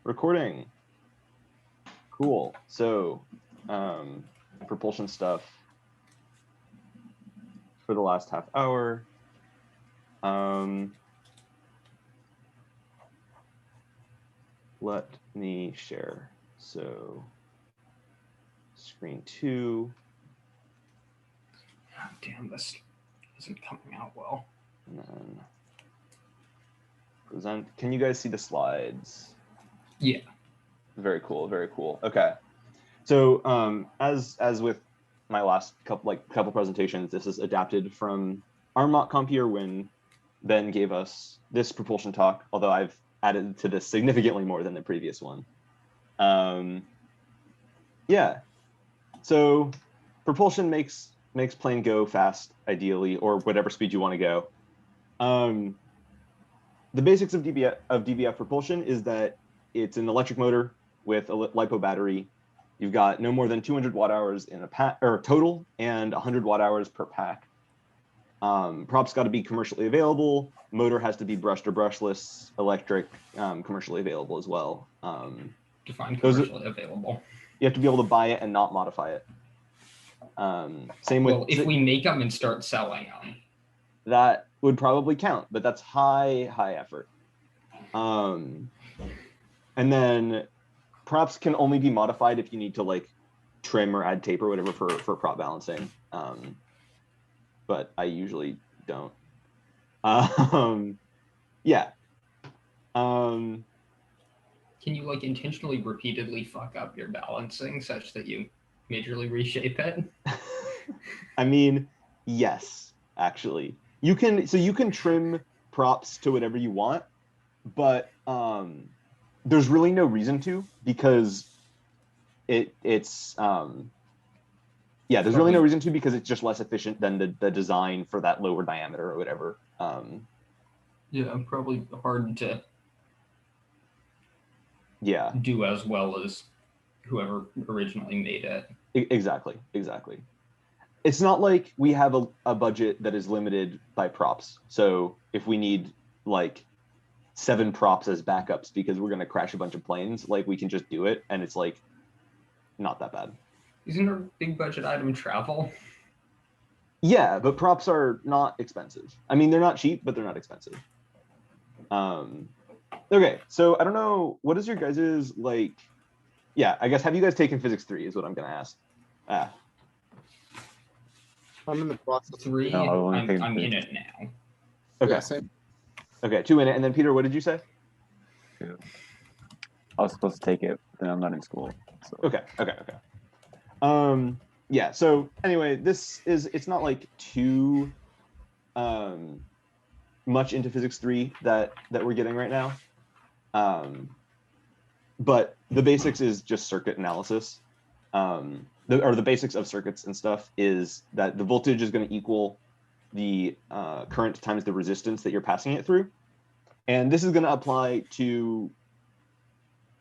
recording. Cool. So, propulsion stuff for the last half hour. Let me share. So, screen 2. Oh, damn, this isn't coming out well. And then present. Can you guys see the slides? Yeah. Very cool. Very cool. Okay. So as with my last couple presentations, this is adapted from our mock comp year when Ben gave us this propulsion talk, although I've added to this significantly more than the previous one. Yeah. So propulsion makes plane go fast, ideally, or whatever speed you want to go. The basics of DBF propulsion is that it's an electric motor with a LiPo battery. You've got no more than 200 watt hours in a pack, or total, and 100 watt hours per pack. Props got to be commercially available. Motor has to be brushed or brushless, electric, commercially available as well. Define commercially available. You have to be able to buy it and not modify it. Same with. Well, if we make them and start selling them, that would probably count, but that's high effort. And then props can only be modified if you need to like trim or add tape or whatever for prop balancing. But I usually don't. Yeah. Can you like intentionally repeatedly fuck up your balancing such that you majorly reshape it? I mean, yes, actually. You can trim props to whatever you want, but there's really no reason to, because there's really no reason to, because it's just less efficient than the design for that lower diameter or whatever. Yeah, probably hard to yeah do as well as whoever originally made it. Exactly. It's not like we have a budget that is limited by props. So if we need like 7 props as backups because we're going to crash a bunch of planes, like we can just do it, and it's like not that bad. Isn't our big budget item travel? Yeah, but props are not expensive. I mean, they're not cheap, but they're not expensive. Okay, so I don't know, what is your guys's like? Yeah, I guess, have you guys taken physics 3 is what I'm going to ask. I'm in the process. 3. No, I'm in it now. Okay. Yeah, same. Okay, 2 in it, and then Peter, what did you say? 2. I was supposed to take it, but then I'm not in school. So. Okay. Yeah, so anyway, it's not like too much into physics 3 that we're getting right now. But the basics is just circuit analysis. The basics of circuits and stuff is that the voltage is going to equal the current times the resistance that you're passing it through. And this is going to apply to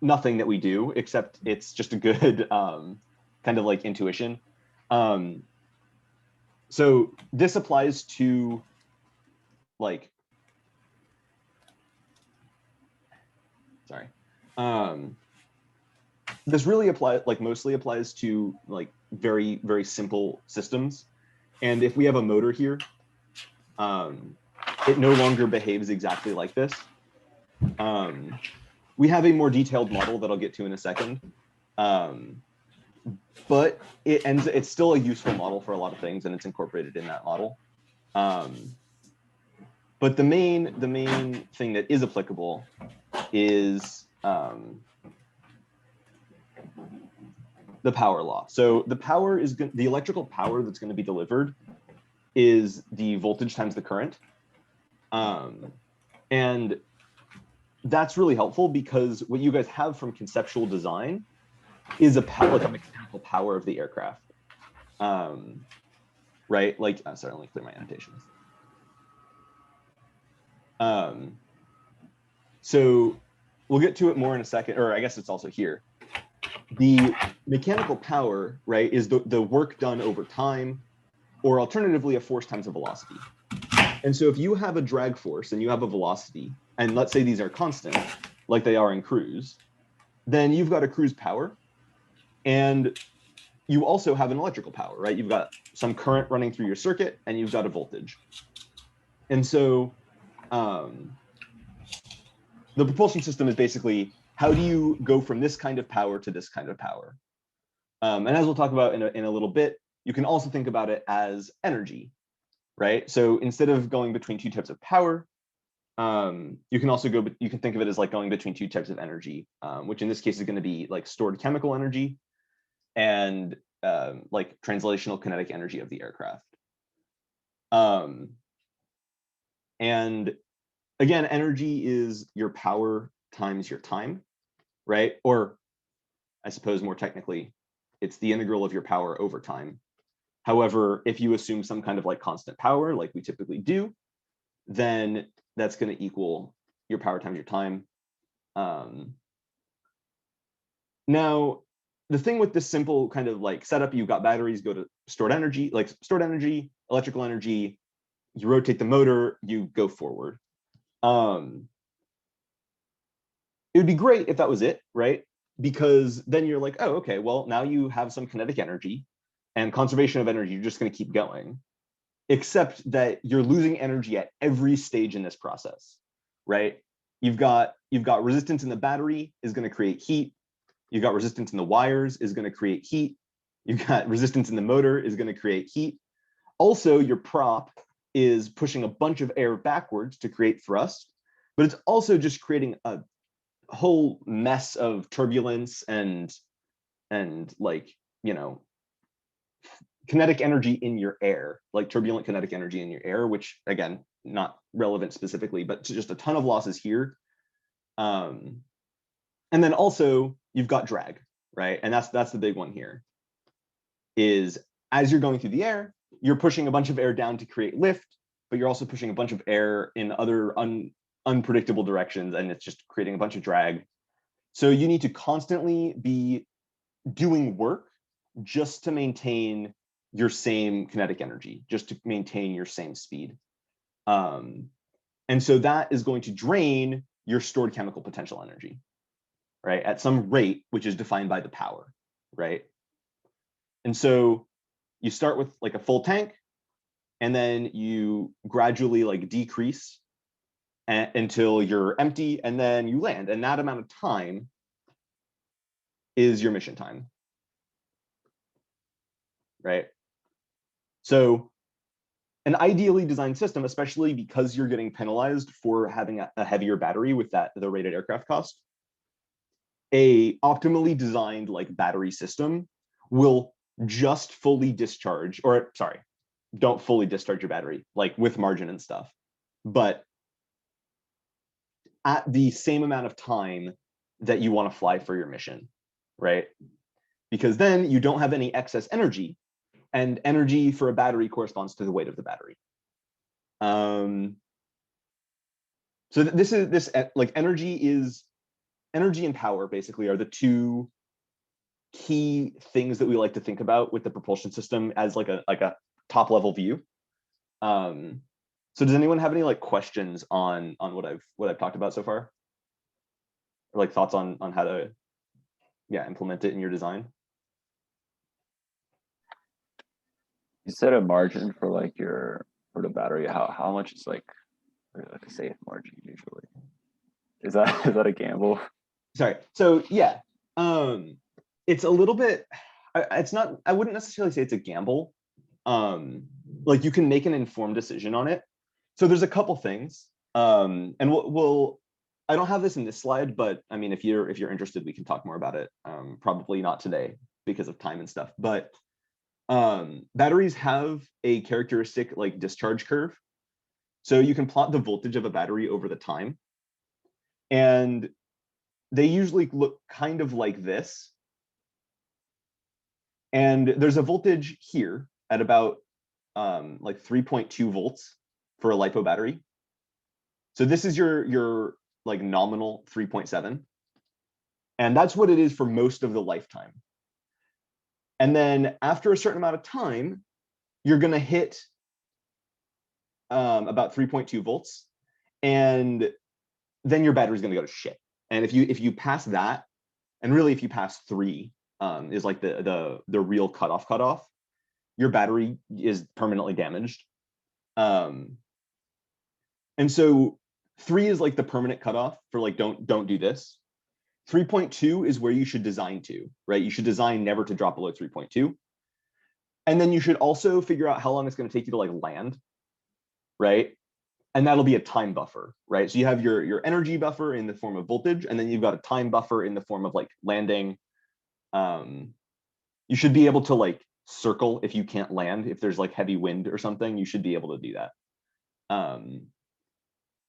nothing that we do, except it's just a good kind of like intuition. So this applies to like, sorry. This really mostly applies to like very, very simple systems. And if we have a motor here, it no longer behaves exactly like this. We have a more detailed model that I'll get to in a second. But it's still a useful model for a lot of things, and it's incorporated in that model. But the main thing that is applicable is the power law. So the electrical power that's going to be delivered is the voltage times the current. And that's really helpful because what you guys have from conceptual design is a mechanical power of the aircraft. Right? Like, sorry, let me clear my annotations. So we'll get to it more in a second, or I guess it's also here. The mechanical power, right, is the work done over time, or alternatively a force times a velocity. And so if you have a drag force and you have a velocity, and let's say these are constant, like they are in cruise, then you've got a cruise power, and you also have an electrical power, right? You've got some current running through your circuit, and you've got a voltage. And so the propulsion system is basically, how do you go from this kind of power to this kind of power? And as we'll talk about in a little bit, you can also think about it as energy, right? So instead of going between two types of power, you can also you can think of it as like going between two types of energy, which in this case is going to be like stored chemical energy and like translational kinetic energy of the aircraft. And again, energy is your power times your time, right? Or I suppose more technically, it's the integral of your power over time. However, if you assume some kind of like constant power, like we typically do, then that's going to equal your power times your time. Now, the thing with this simple kind of like setup, you've got batteries go to stored energy, electrical energy, you rotate the motor, you go forward. It would be great if that was it, right? Because then you're like, oh, okay, well, now you have some kinetic energy and conservation of energy, you're just going to keep going. Except that you're losing energy at every stage in this process, right? You've got resistance in the battery is going to create heat. You've got resistance in the wires is going to create heat. You've got resistance in the motor is going to create heat. Also, your prop is pushing a bunch of air backwards to create thrust, but it's also just creating a whole mess of turbulence and like, you know, kinetic energy in your air, like turbulent kinetic energy in your air, which again, not relevant specifically, but just a ton of losses here. And then also you've got drag, right? And that's the big one here, is as you're going through the air, you're pushing a bunch of air down to create lift, but you're also pushing a bunch of air in other unpredictable directions, and it's just creating a bunch of drag. So you need to constantly be doing work just to maintain your same kinetic energy, just to maintain your same speed. And so that is going to drain your stored chemical potential energy, right? At some rate, which is defined by the power, right? And so you start with like a full tank, and then you gradually like decrease until you're empty, and then you land. And that amount of time is your mission time, right? So an ideally designed system, especially because you're getting penalized for having a heavier battery with the rated aircraft cost, a optimally designed like battery system will just fully discharge, or sorry, don't fully discharge your battery, like with margin and stuff, but at the same amount of time that you want to fly for your mission, right? Because then you don't have any excess energy, and energy for a battery corresponds to the weight of the battery. So this like energy and power basically are the two key things that we like to think about with the propulsion system as like a top level view. So does anyone have any like questions on what I've talked about so far, or like thoughts on how to implement it in your design? You set a margin for like for the battery. How much is like a safe margin usually? Is that a gamble? Sorry. So yeah, it's a little bit. It's not. I wouldn't necessarily say it's a gamble. Like you can make an informed decision on it. So there's a couple things, and we'll. I don't have this in this slide, but I mean, if you're interested, we can talk more about it. Probably not today because of time and stuff, but batteries have a characteristic like discharge curve. So you can plot the voltage of a battery over the time, and they usually look kind of like this. And there's a voltage here at about like 3.2 volts for a LiPo battery. So this is your like nominal 3.7. And that's what it is for most of the lifetime. And then after a certain amount of time, you're going to hit about 3.2 volts. And then your battery's going to go to shit. And if you pass that, and really if you pass 3 is like the real cutoff, your battery is permanently damaged. And so 3 is like the permanent cutoff for like don't do this. 3.2 is where you should design to, right? You should design never to drop below 3.2. And then you should also figure out how long it's going to take you to like land, right? And that'll be a time buffer, right? So you have your energy buffer in the form of voltage, and then you've got a time buffer in the form of like landing. You should be able to like circle if you can't land, if there's like heavy wind or something, you should be able to do that.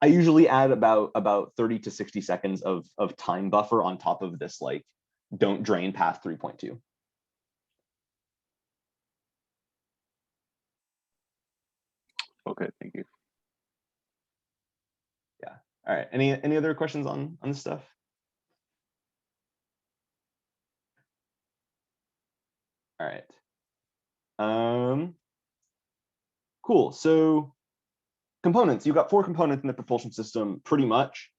I usually add about 30 to 60 seconds of time buffer on top of this, like don't drain past 3.2. Okay, thank you. Yeah. All right. Any other questions on this stuff? All right. Cool. So components. You've got 4 components in the propulsion system, pretty much.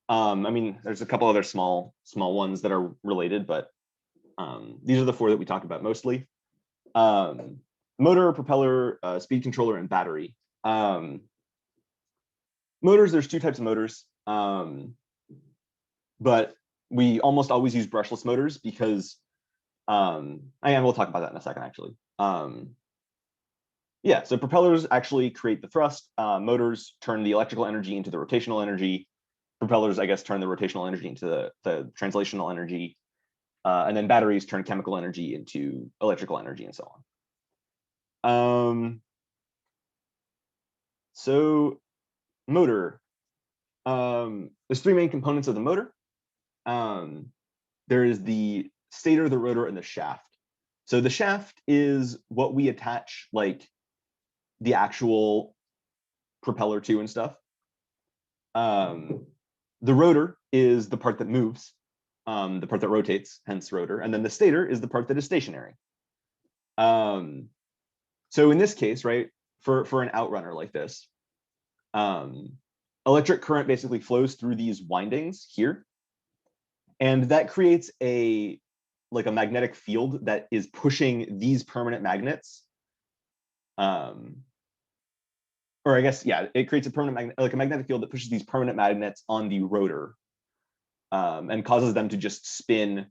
I mean, there's a couple other small ones that are related, but these are the 4 that we talked about mostly. Motor, propeller, speed controller, and battery. Motors, there's 2 types of motors, but we almost always use brushless motors because, and we'll talk about that in a second, actually. Yeah, so propellers actually create the thrust. Motors turn the electrical energy into the rotational energy. Propellers, I guess, turn the rotational energy into the translational energy. And then batteries turn chemical energy into electrical energy and so on. So motor. There's 3 main components of the motor. There is the stator, the rotor, and the shaft. So the shaft is what we attach like the actual propeller to and stuff. The rotor is the part that moves, the part that rotates, hence rotor, and then the stator is the part that is stationary. So in this case, right, for an outrunner like this, electric current basically flows through these windings here, and that creates a magnetic field that is pushing these permanent magnets. Or I guess, yeah, it creates a permanent magnet, like a magnetic field that pushes these permanent magnets on the rotor, and causes them to just spin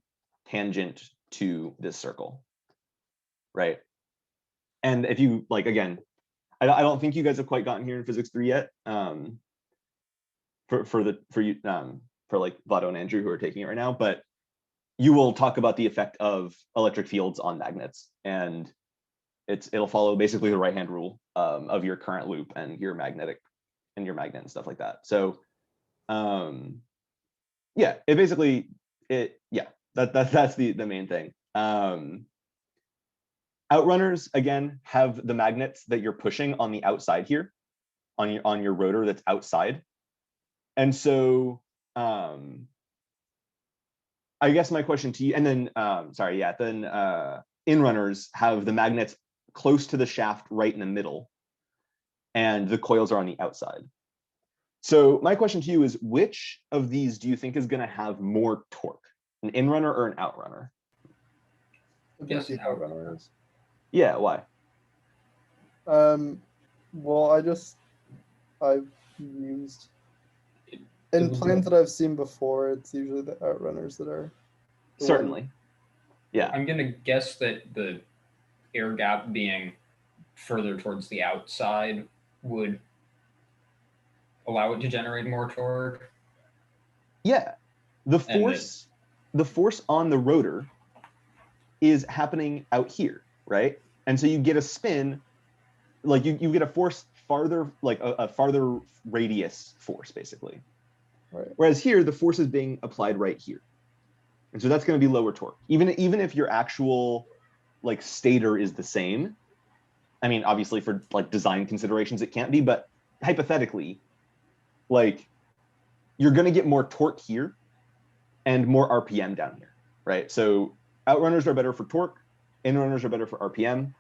tangent to this circle, right? And if you like, again, I don't think you guys have quite gotten here in physics 3 yet. For like Vlado and Andrew who are taking it right now, but you will talk about the effect of electric fields on magnets, and it'll follow basically the right-hand rule of your current loop and your magnet and stuff like that. So yeah, that's the main thing. Outrunners, again, have the magnets that you're pushing on the outside here, on your rotor that's outside. And so I guess my question to you, and then inrunners have the magnets close to the shaft right in the middle, and the coils are on the outside. So my question to you is, which of these do you think is going to have more torque, an inrunner or an outrunner? Yes, the outrunner is. Yeah, why? Well, I've used in planes that I've seen before, it's usually the outrunners that are certainly. Yeah. I'm gonna guess that the air gap being further towards the outside would allow it to generate more torque. Yeah. The force on the rotor is happening out here, right? And so you get a spin, like you get a force farther, like a farther radius force, basically. Right. Whereas here, the force is being applied right here. And so that's going to be lower torque. Even if your actual like stator is the same. I mean, obviously for like design considerations, it can't be, but hypothetically, like you're going to get more torque here and more RPM down here, right? So outrunners are better for torque, inrunners are better for RPM.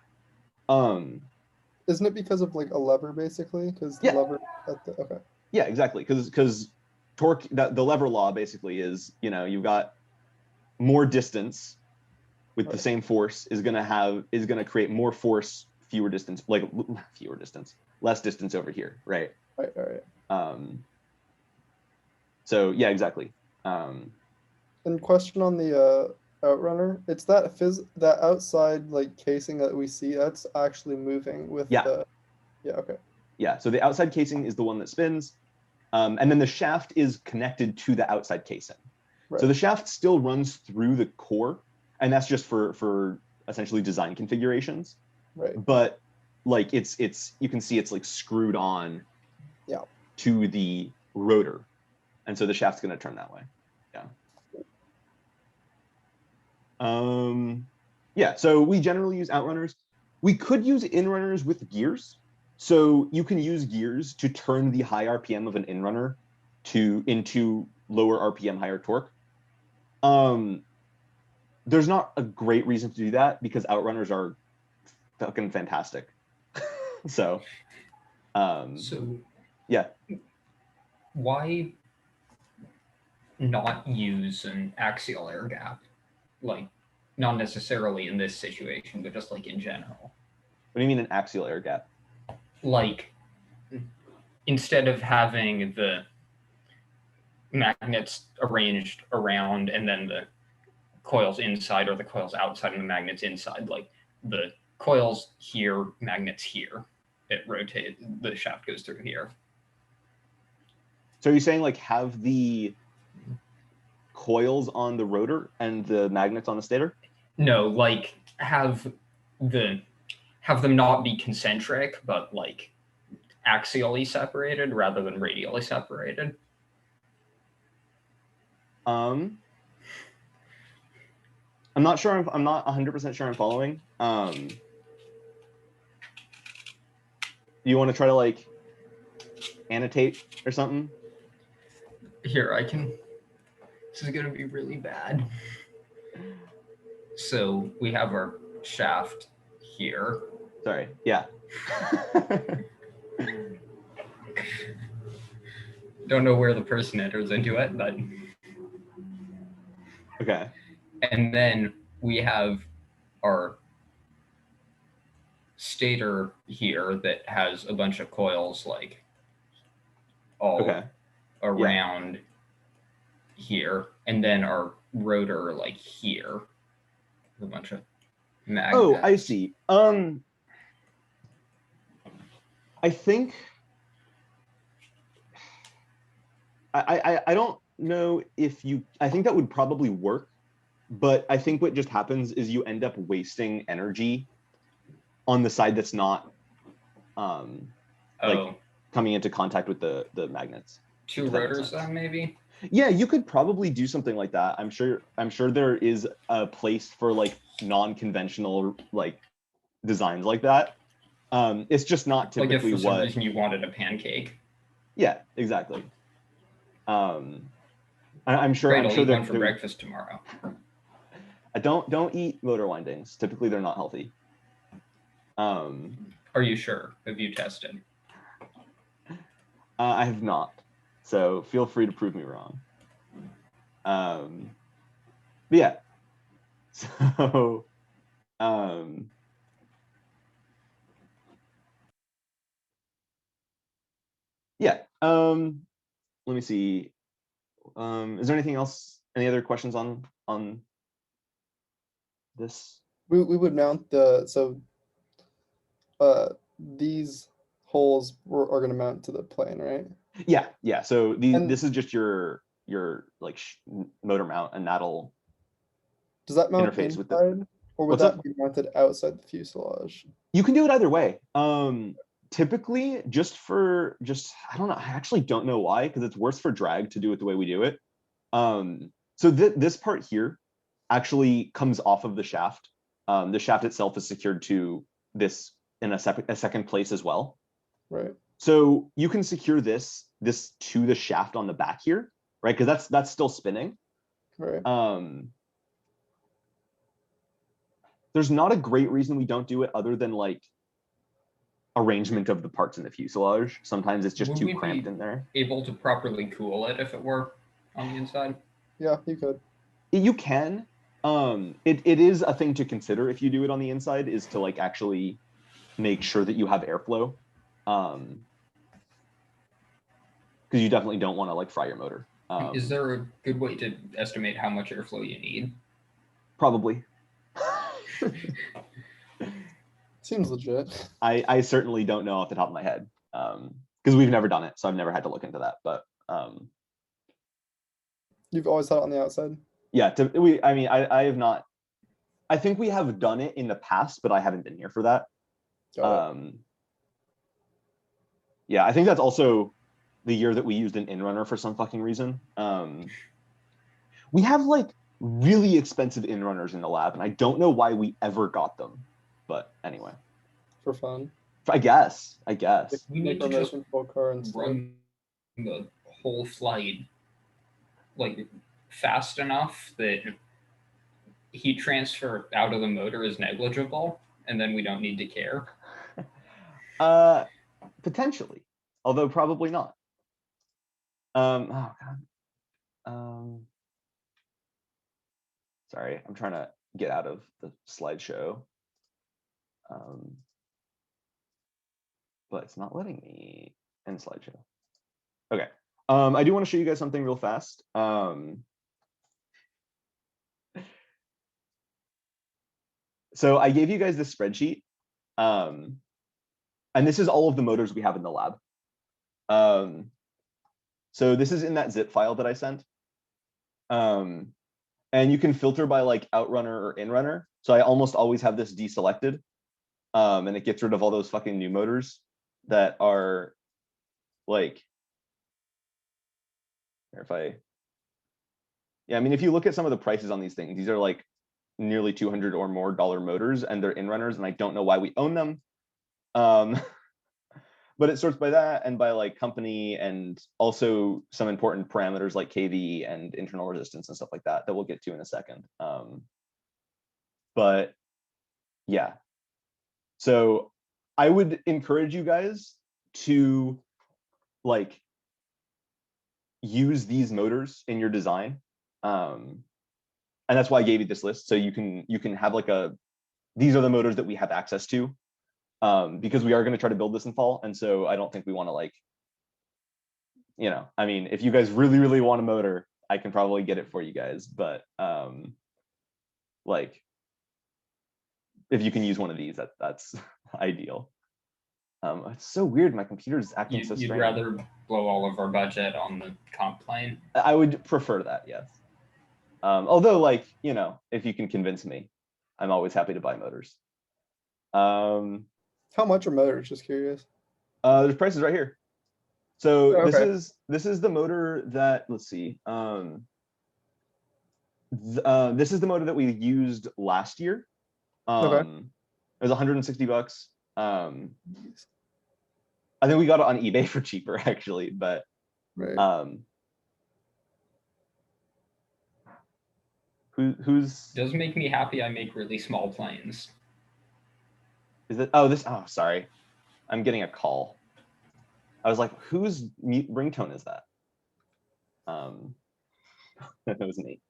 Isn't it because of like a lever basically? Because the lever at the okay. Yeah, exactly. Because torque, the lever law basically is, you've got more distance with the Right. same force is going to create more force, fewer distance, less distance over here, right? Right. So yeah, exactly. And question on the outrunner, it's that outside like casing that we see, that's actually moving with Yeah. the okay. Yeah, so the outside casing is the one that spins, and then the shaft is connected to the outside casing. Right. So the shaft still runs through the core, and that's just for essentially design configurations. Right. But like it's you can see it's like screwed on to the rotor, and so the shaft's going to turn that way. Yeah. So we generally use outrunners. We could use inrunners with gears. So you can use gears to turn the high RPM of an inrunner into lower RPM, higher torque. There's not a great reason to do that because outrunners are fucking fantastic. So yeah. Why not use an axial air gap? Like, not necessarily in this situation, but just like in general. What do you mean an axial air gap? Like, instead of having the magnets arranged around and then the coils inside or the coils outside and the magnets inside, like the coils here, magnets here, it rotates, the shaft goes through here. So you're saying like have the coils on the rotor and the magnets on the stator? No, like have them not be concentric, but like axially separated rather than radially separated. I'm not sure. I'm not 100% sure I'm following. You want to try to like annotate or something? Here, I can. This is gonna be really bad. So we have our shaft here. Sorry. Yeah. Don't know where the person enters into it, but okay. And then we have our stator here that has a bunch of coils like all around here, and then our rotor like here, a bunch of magnets. Oh, I see. I think I don't know if I think that would probably work, but I think what just happens is you end up wasting energy on the side that's not like coming into contact with the magnets. Two rotors then maybe? Yeah, you could probably do something like that. I'm sure there is a place for like non-conventional like designs like that. It's just not typically like if for some reason you wanted a pancake. Yeah, exactly. I'm sure. Great, I'm I'll sure eat one for breakfast tomorrow. Don't eat motor windings. Typically, they're not healthy. Are you sure? Have you tested? I have not. So feel free to prove me wrong. But yeah. So yeah. Let me see. Is there anything else? Any other questions on this? We would mount these holes are going to mount to the plane, right? Yeah. So this is just your like motor mount, and that'll does that mount interface inside, with the, or would that be mounted outside the fuselage? You can do it either way. Typically, I don't know. I actually don't know why, because it's worse for drag to do it the way we do it. So this part here actually comes off of the shaft. The shaft itself is secured to this in a second place as well. Right. So you can secure this to the shaft on the back here, right? Because that's still spinning. Right. There's not a great reason we don't do it other than like arrangement of the parts in the fuselage. Sometimes it's just too cramped in there. Able to properly cool it if it were on the inside? Yeah, you could. You can. It is a thing to consider if you do it on the inside, is to like actually make sure that you have airflow. Because you definitely don't want to like fry your motor. Is there a good way to estimate how much airflow you need? Probably. Seems legit. I certainly don't know off the top of my head, because we've never done it, so I've never had to look into that. But You've always had it on the outside? yeah, I have not. I think we have done it in the past, but I haven't been here for that. Yeah, I think that's also the year that we used an in-runner for some fucking reason. We have like really expensive in-runners in the lab, and I don't know why we ever got them. But anyway. For fun. I guess. We need to just run the whole flight like fast enough that heat transfer out of the motor is negligible, and then we don't need to care. Potentially, although probably not. Oh god. Sorry, I'm trying to get out of the slideshow. But it's not letting me end slideshow. Okay. I do want to show you guys something real fast. So I gave you guys this spreadsheet. And this is all of the motors we have in the lab. So this is in that zip file that I sent. And you can filter by like outrunner or inrunner. So I almost always have this deselected. And it gets rid of all those fucking new motors that are like, I mean, if you look at some of the prices on these things, these are like nearly $200 or more motors, and they're inrunners, and I don't know why we own them. But it sorts by that and by like company, and also some important parameters like KV and internal resistance and stuff like that we'll get to in a second. But yeah, so I would encourage you guys to like use these motors in your design. And that's why I gave you this list, so you can have like these are the motors that we have access to. Because we are going to try to build this in fall, and so I don't think we want to like, I mean, if you guys really, really want a motor, I can probably get it for you guys, but like, if you can use one of these, that's ideal. It's so weird, my computer's acting so strange. You'd rather blow all of our budget on the comp plane? I would prefer that, yes. Although, like, if you can convince me, I'm always happy to buy motors. How much are motors? Just curious. There's prices right here. So okay. this is the motor that, let's see. This is the motor that we used last year. Okay. It was $160. I think we got it on eBay for cheaper actually, but right. Who's does make me happy. I make really small planes. Is it? Oh, sorry. I'm getting a call. I was like, whose ringtone is that? That was me.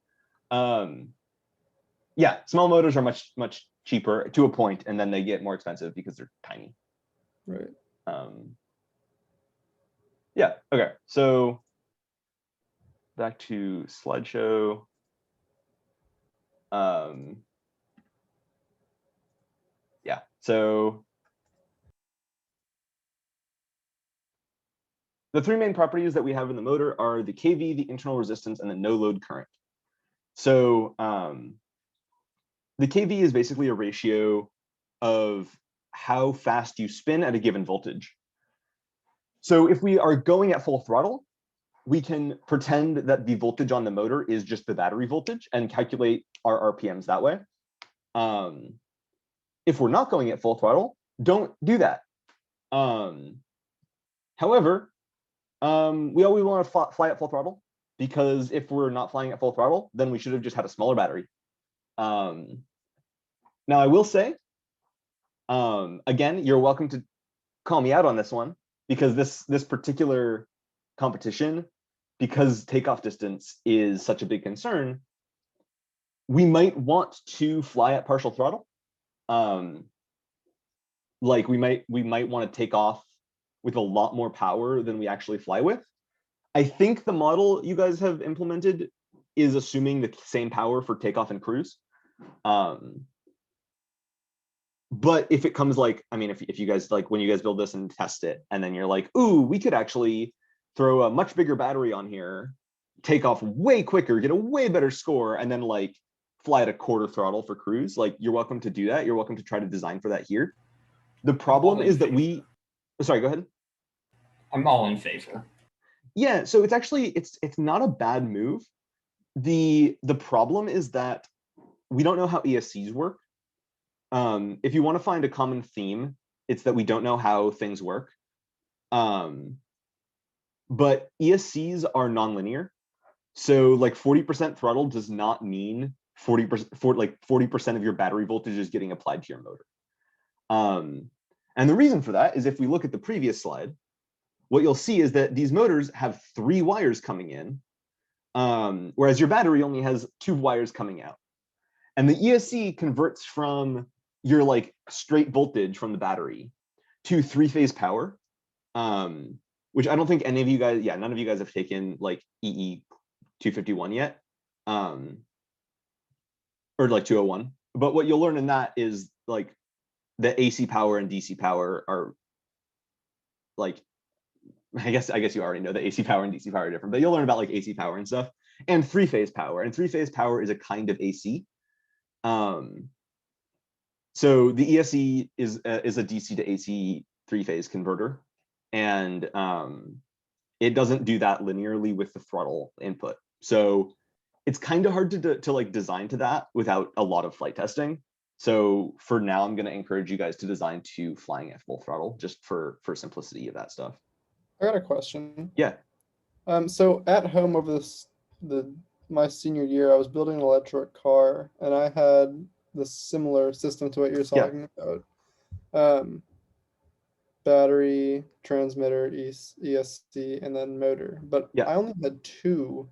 Yeah, small motors are much, much cheaper to a point, and then they get more expensive because they're tiny. Right. Yeah, okay. So back to slideshow. Yeah, so the three main properties that we have in the motor are the KV, the internal resistance, and the no load current. So the KV is basically a ratio of how fast you spin at a given voltage. So if we are going at full throttle, we can pretend that the voltage on the motor is just the battery voltage and calculate our RPMs that way. If we're not going at full throttle, don't do that. However, we always want to fly at full throttle, because if we're not flying at full throttle, then we should have just had a smaller battery. Now I will say, again, you're welcome to call me out on this one, because this particular competition, because takeoff distance is such a big concern, we might want to fly at partial throttle. Like we might want to take off with a lot more power than we actually fly with. I think the model you guys have implemented is assuming the same power for takeoff and cruise. But if it comes like, I mean, if you guys like, when you guys build this and test it, and then you're like, ooh, we could actually throw a much bigger battery on here, take off way quicker, get a way better score, and then like fly at a quarter throttle for cruise, like you're welcome to do that. You're welcome to try to design for that here. The problem is that sorry, go ahead. I'm all in favor. Yeah, so it's actually, it's not a bad move. The problem is that we don't know how ESCs work. If you want to find a common theme, it's that we don't know how things work. But ESCs are nonlinear. So like 40% throttle does not mean 40% of your battery voltage is getting applied to your motor. And the reason for that is if we look at the previous slide, what you'll see is that these motors have 3 wires coming in, whereas your battery only has 2 wires coming out. And the ESC converts from your like straight voltage from the battery to 3-phase power, which I don't think any of you guys, none of you guys have taken like EE 251 yet, or like 201. But what you'll learn in that is like the AC power and DC power are like, I guess you already know that AC power and DC power are different, but you'll learn about like AC power and stuff, and 3-phase power. And 3-phase power is a kind of AC. So the ESC is a DC to AC 3-phase converter, and it doesn't do that linearly with the throttle input. So it's kind of hard to like design to that without a lot of flight testing. So for now, I'm going to encourage you guys to design to flying at full throttle, just for simplicity of that stuff. I got a question. Yeah. So at home over my senior year, I was building an electric car, and I had the similar system to what you're talking about. Battery, transmitter, ESC, and then motor. But I only had 2.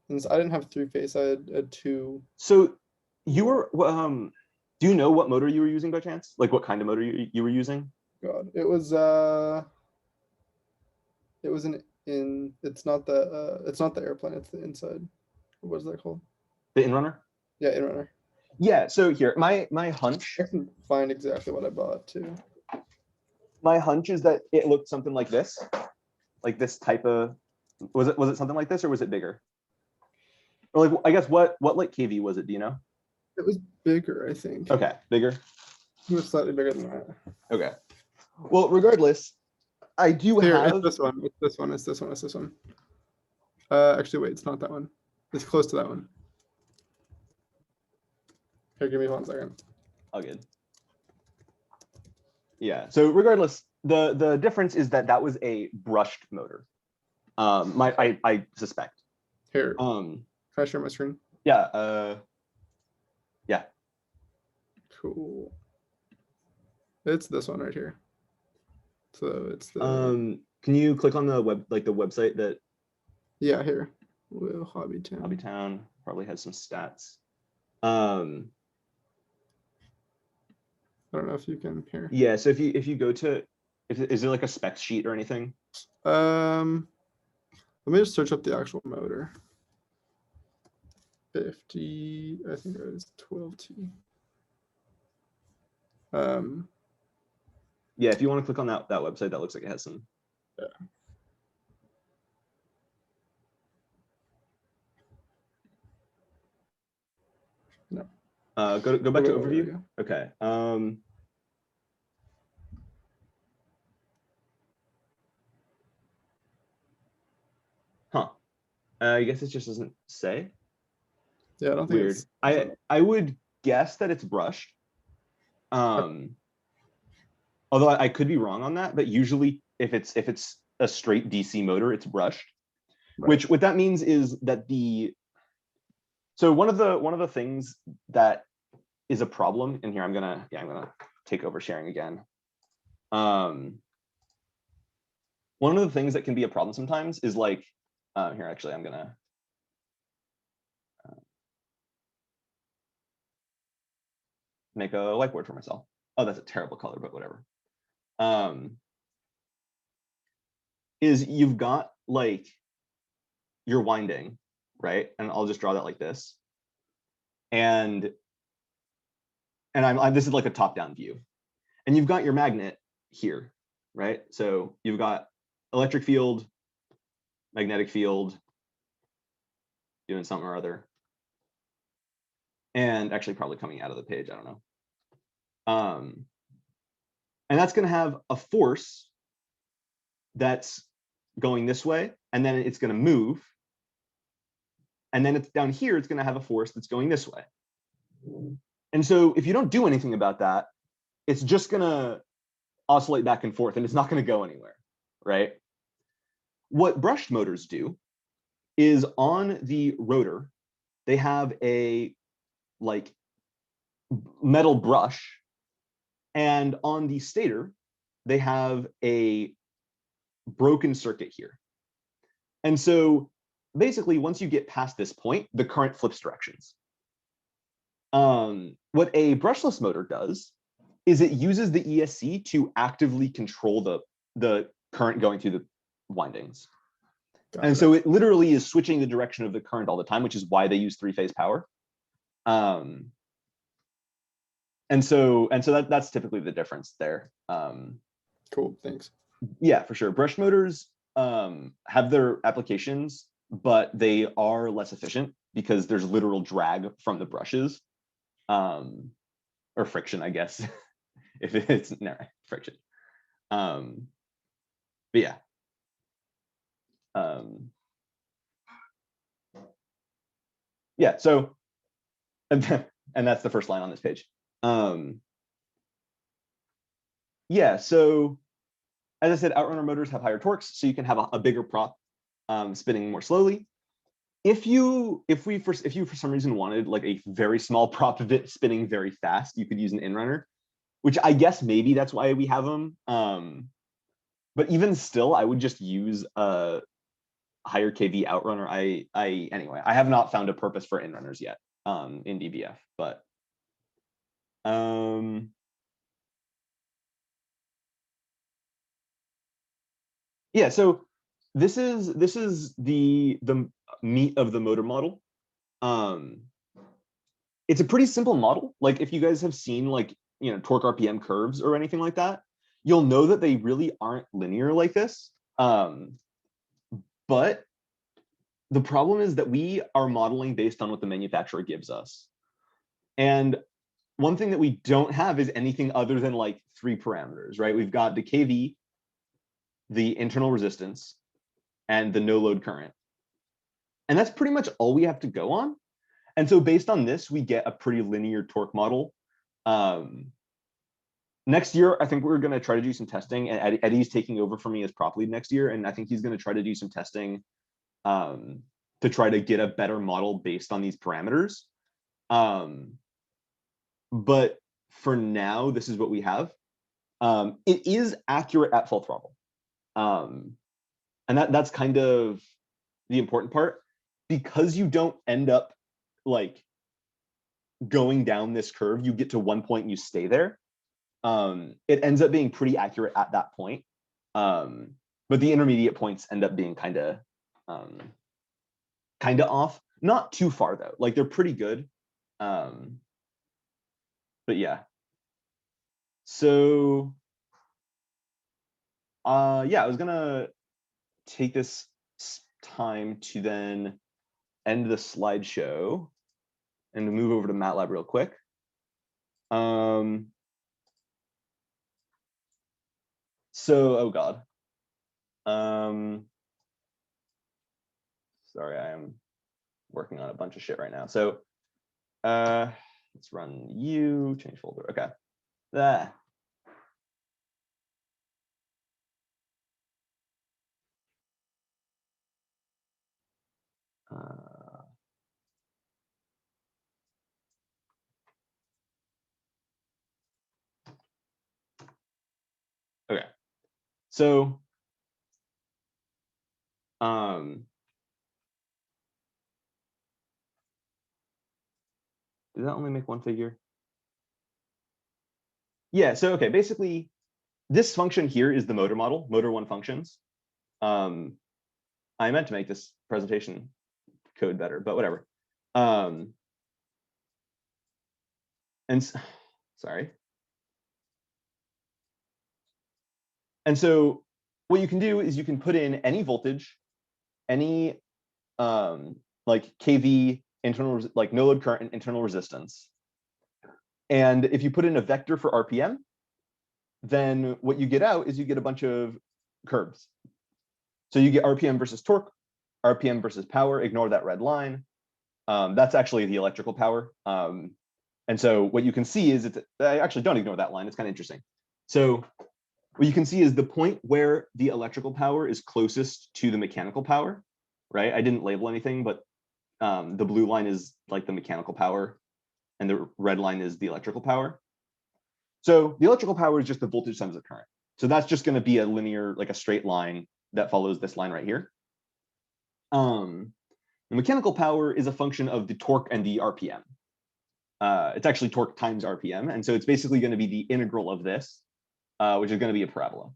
And I didn't have 3-phase. I had 2. So you were, do you know what motor you were using by chance? Like what kind of motor you were using? God, it was it's not the airplane, it's the inside. What is that called? The Inrunner? Yeah, Inrunner. Yeah, so here, my hunch. I can find exactly what I bought too. My hunch is that it looked something like this type of, was it something like this, or was it bigger? Or like, I guess what like KV was it? Do you know? It was bigger, I think. Okay, bigger. It was slightly bigger than that. Okay. Well, regardless, I do have. It's this one. It's this one. Actually, wait, it's not that one. It's close to that one. Here, give me 1 second. All good. Yeah. So regardless, the difference is that was a brushed motor. I suspect. Here. Can I share my screen? Yeah. Yeah. Cool. It's this one right here. So it's the. Can you click on the website that? Yeah, here. Well, Hobbytown. Hobbytown probably has some stats. I don't know if you can hear. Yeah, so if you go to, is there like a specs sheet or anything? Let me just search up the actual motor. 50, I think it was 12T. Yeah, if you want to click on that website, that looks like it has some. Yeah. No. Go back to overview. Okay. I guess it just doesn't say. Yeah, I don't think weird. I would guess that it's brushed. Although I could be wrong on that, but usually if it's a straight DC motor, it's brushed. Right. Which what that means is that so one of the things that is a problem, and here I'm gonna take over sharing again. One of the things that can be a problem sometimes is like here, actually I'm gonna make a whiteboard for myself. Oh, that's a terrible color, but whatever. Is you've got like your winding, right? And I'll just draw that like this. And I'm this is like a top-down view. And you've got your magnet here, right? So you've got electric field, magnetic field, doing something or other. And actually probably coming out of the page, I don't know. And that's going to have a force that's going this way, and then it's going to move. And then it's down here, it's going to have a force that's going this way. And so if you don't do anything about that, it's just going to oscillate back and forth, and it's not going to go anywhere, right? What brushed motors do is on the rotor, they have a like metal brush, and on the stator, they have a broken circuit here. And so basically, once you get past this point, the current flips directions. What a brushless motor does is it uses the ESC to actively control the current going through the windings. And so it literally is switching the direction of the current all the time, which is why they use three-phase power. And so that's typically the difference there. Cool, thanks. Yeah, for sure. Brush motors have their applications, but they are less efficient because there's literal drag from the brushes, or friction, I guess, if it's friction. But yeah. Yeah, so, and that's the first line on this page. Yeah, so as I said, outrunner motors have higher torques, so you can have a bigger prop spinning more slowly. If you for some reason wanted like a very small prop of it spinning very fast, you could use an inrunner, which I guess maybe that's why we have them. But even still, I would just use a higher kV outrunner. Anyway, I have not found a purpose for inrunners yet in DBF, but yeah. So this is the meat of the motor model. It's a pretty simple model. Like if you guys have seen like, you know, torque RPM curves or anything like that, you'll know that they really aren't linear like this. But the problem is that we are modeling based on what the manufacturer gives us. And one thing that we don't have is anything other than like three parameters, right? We've got the kV, the internal resistance, and the no load current. And that's pretty much all we have to go on. And so based on this, we get a pretty linear torque model. Next year, I think we're going to try to do some testing, and Eddie's taking over for me as prop lead next year. And I think he's going to try to do some testing to try to get a better model based on these parameters. But for now, this is what we have. It is accurate at full throttle. And that's kind of the important part, because you don't end up like going down this curve. You get to one point and you stay there. It ends up being pretty accurate at that point. But the intermediate points end up being kind of off. Not too far though. Like they're pretty good. But yeah. So yeah, I was gonna take this time to then end the slideshow and move over to MATLAB real quick. So, oh God. Sorry, I am working on a bunch of shit right now. So let's run U, change folder. Okay. There. Okay. So did that only make one figure? Yeah, so okay, basically this function here is the motor model, motor one functions. I meant to make this presentation code better, but whatever. Sorry. And so what you can do is you can put in any voltage, any like kV internal, like no load current and internal resistance. And if you put in a vector for RPM, then what you get out is you get a bunch of curves. So you get RPM versus torque, RPM versus power, ignore that red line. That's actually the electrical power. And so what you can see is, I actually don't ignore that line, it's kind of interesting. So what you can see is the point where the electrical power is closest to the mechanical power, right? I didn't label anything, but the blue line is like the mechanical power and the red line is the electrical power. So the electrical power is just the voltage times the current. So that's just going to be a linear, like a straight line that follows this line right here. The mechanical power is a function of the torque and the RPM. It's actually torque times RPM. And so it's basically going to be the integral of this, which is going to be a parabola,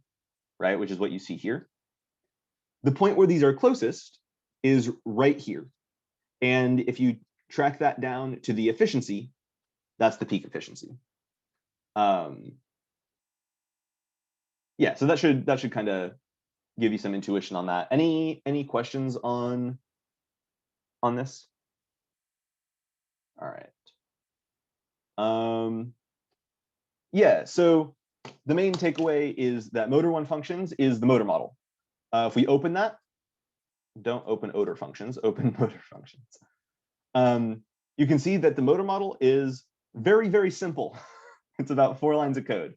right? Which is what you see here. The point where these are closest is right here. And if you track that down to the efficiency, that's the peak efficiency. Yeah, so that should kind of give you some intuition on that. Any questions on this? All right. Yeah, so the main takeaway is that motor one functions is the motor model. If we open that, don't open odor functions, open motor functions. You can see that the motor model is very, very simple. It's about 4 lines of code.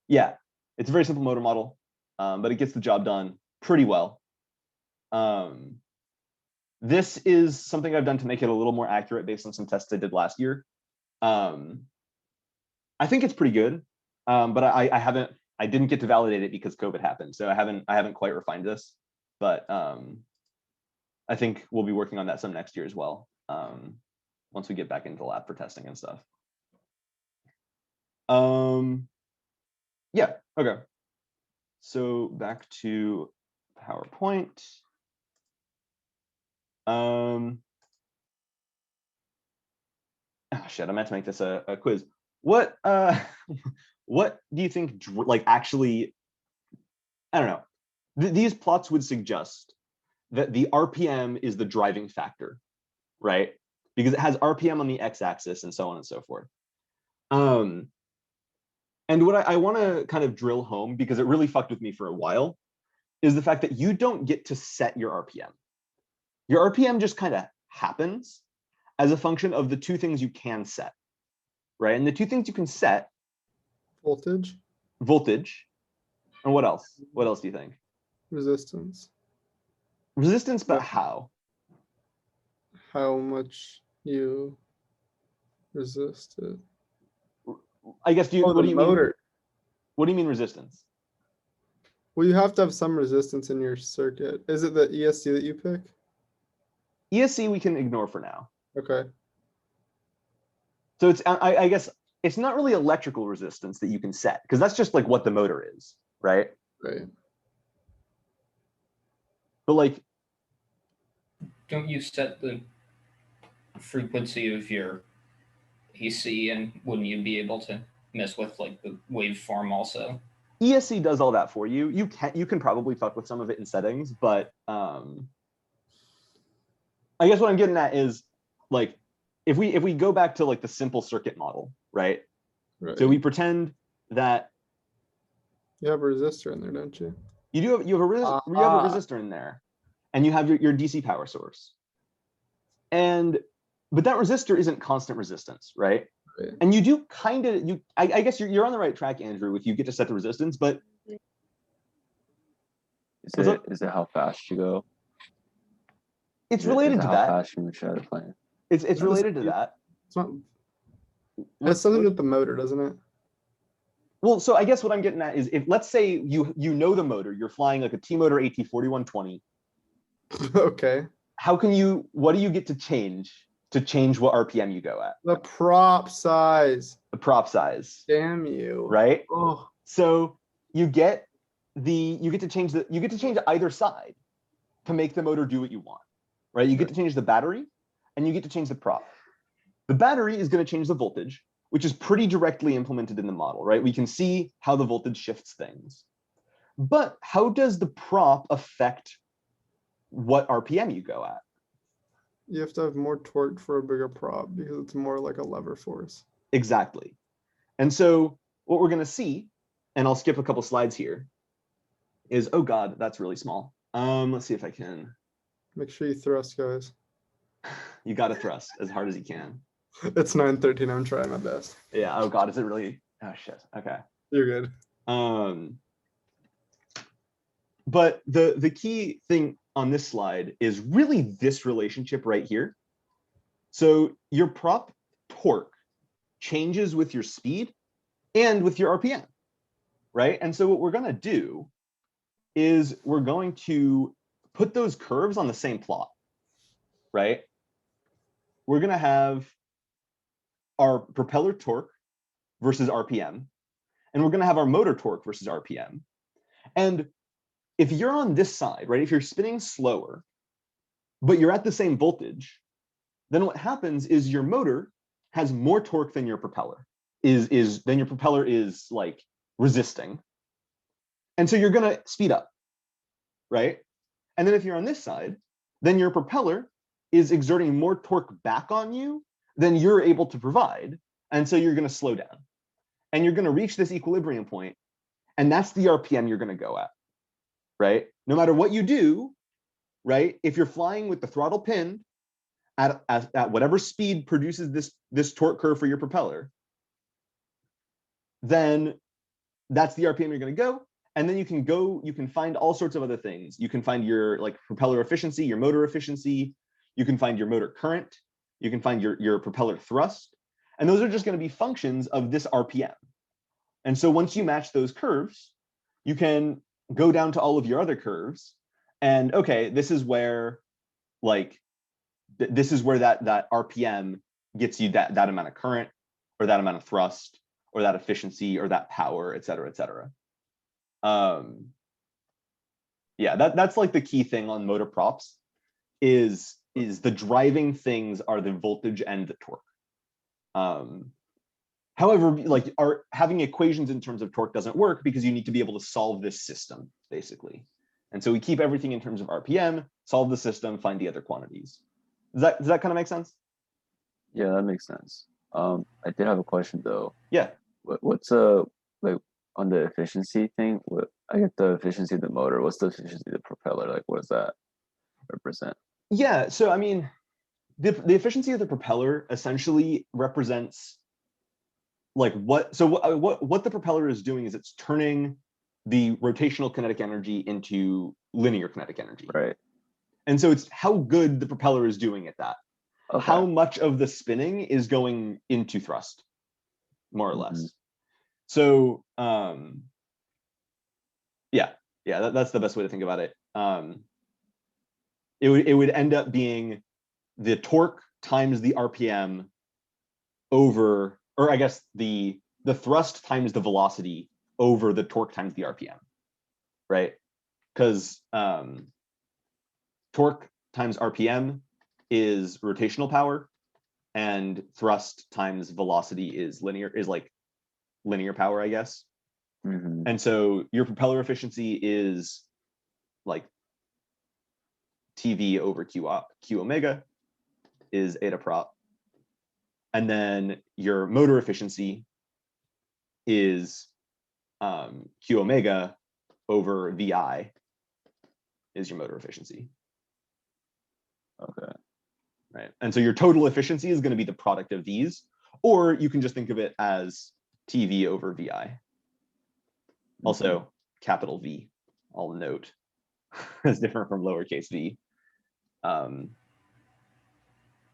Yeah, it's a very simple motor model, but it gets the job done pretty well. This is something I've done to make it a little more accurate based on some tests I did last year. I think it's pretty good, but I didn't get to validate it because COVID happened, so I haven't quite refined this, but I think we'll be working on that some next year as well, once we get back into the lab for testing and stuff. Yeah, okay. So back to PowerPoint. Oh shit, I meant to make this a quiz. What what do you think, like, actually, I don't know, these plots would suggest that the RPM is the driving factor, right? Because it has RPM on the x-axis and so on and so forth. And what I want to kind of drill home, because it really fucked with me for a while, is the fact that you don't get to set your RPM. Your RPM just kind of happens as a function of the 2 things you can set, right? And the 2 things you can set: voltage, and what else? What else do you think? resistance. Resistance, but how? How much you resist it. I guess, what do you motor mean? What do you mean resistance? Well, you have to have some resistance in your circuit. Is it the ESC that you pick? ESC we can ignore for now. Okay. So it's, I guess it's not really electrical resistance that you can set, because that's just like what the motor is, right? Right. But like, don't you set the frequency of your AC, and wouldn't you be able to mess with like the waveform also? ESC does all that for you. You can probably fuck with some of it in settings, but I guess what I'm getting at is, like, if we go back to like the simple circuit model, right? So we pretend that you have a resistor in there, don't you? You have a resistor in there, and you have your DC power source. But that resistor isn't constant resistance, right? Right. And you do kind of, I guess you're on the right track, Andrew, if you get to set the resistance, but is it how fast you go? It's related to that. How fast you move out of plane? It's related to that. It's not. Has something with the motor, doesn't it? Well, so I guess what I'm getting at is, if, let's say you know the motor, you're flying like a T-Motor AT4120. Okay. What do you get to change to change what RPM you go at. The prop size. The prop size. Damn you. Right? Oh. So you get to change either side to make the motor do what you want. Right? You get to change the battery and you get to change the prop. The battery is going to change the voltage, which is pretty directly implemented in the model, right? We can see how the voltage shifts things. But how does the prop affect what RPM you go at? You have to have more torque for a bigger prop because it's more like a lever force. Exactly. And so what we're going to see, and I'll skip a couple slides here, is, oh God, that's really small. Let's see if I can. Make sure you thrust, guys. You got to thrust as hard as you can. It's 9:13. I'm trying my best. Yeah. Oh God, is it really? Oh shit. Okay. You're good. But the key thing on this slide is really this relationship right here. So your prop torque changes with your speed and with your RPM, right? And so what we're going to do is we're going to put those curves on the same plot, right? We're going to have our propeller torque versus RPM, and we're going to have our motor torque versus RPM. And if you're on this side, right, if you're spinning slower, but you're at the same voltage, then what happens is your motor has more torque than your propeller is like resisting. And so you're going to speed up, right? And then if you're on this side, then your propeller is exerting more torque back on you than you're able to provide. And so you're going to slow down. And you're going to reach this equilibrium point, and that's the RPM you're going to go at, right? No matter what you do, right? If you're flying with the throttle pinned at whatever speed produces this torque curve for your propeller, then that's the RPM you're going to go. And then you can find all sorts of other things. You can find your like propeller efficiency, your motor efficiency. You can find your motor current. You can find your propeller thrust. And those are just going to be functions of this RPM. And so once you match those curves, you can go down to all of your other curves. And okay, this is where that RPM gets you that amount of current or that amount of thrust or that efficiency or that power, et cetera, et cetera. Yeah, that's like the key thing on motor props is the driving things are the voltage and the torque. However, like having equations in terms of torque doesn't work because you need to be able to solve this system basically. And so we keep everything in terms of RPM, solve the system, find the other quantities. Does that kind of make sense? Yeah, that makes sense. I did have a question though. Yeah. What's like on the efficiency thing? I get the efficiency of the motor. What's the efficiency of the propeller? Like, what does that represent? Yeah. So I mean, the efficiency of the propeller essentially represents like what the propeller is doing is it's turning the rotational kinetic energy into linear kinetic energy. Right. And so it's how good the propeller is doing at that. Okay. How much of the spinning is going into thrust, more or less. So that's the best way to think about it. It would end up being the torque times the RPM over, or I guess the thrust times the velocity over the torque times the RPM, right? Because torque times RPM is rotational power, and thrust times velocity is like linear power, I guess. Mm-hmm. And so your propeller efficiency is like TV over Q omega is eta prop. And then your motor efficiency is Q omega over VI is your motor efficiency. Okay. Right. And so your total efficiency is going to be the product of these, or you can just think of it as TV over VI. Also, capital V, I'll note, is different from lowercase v,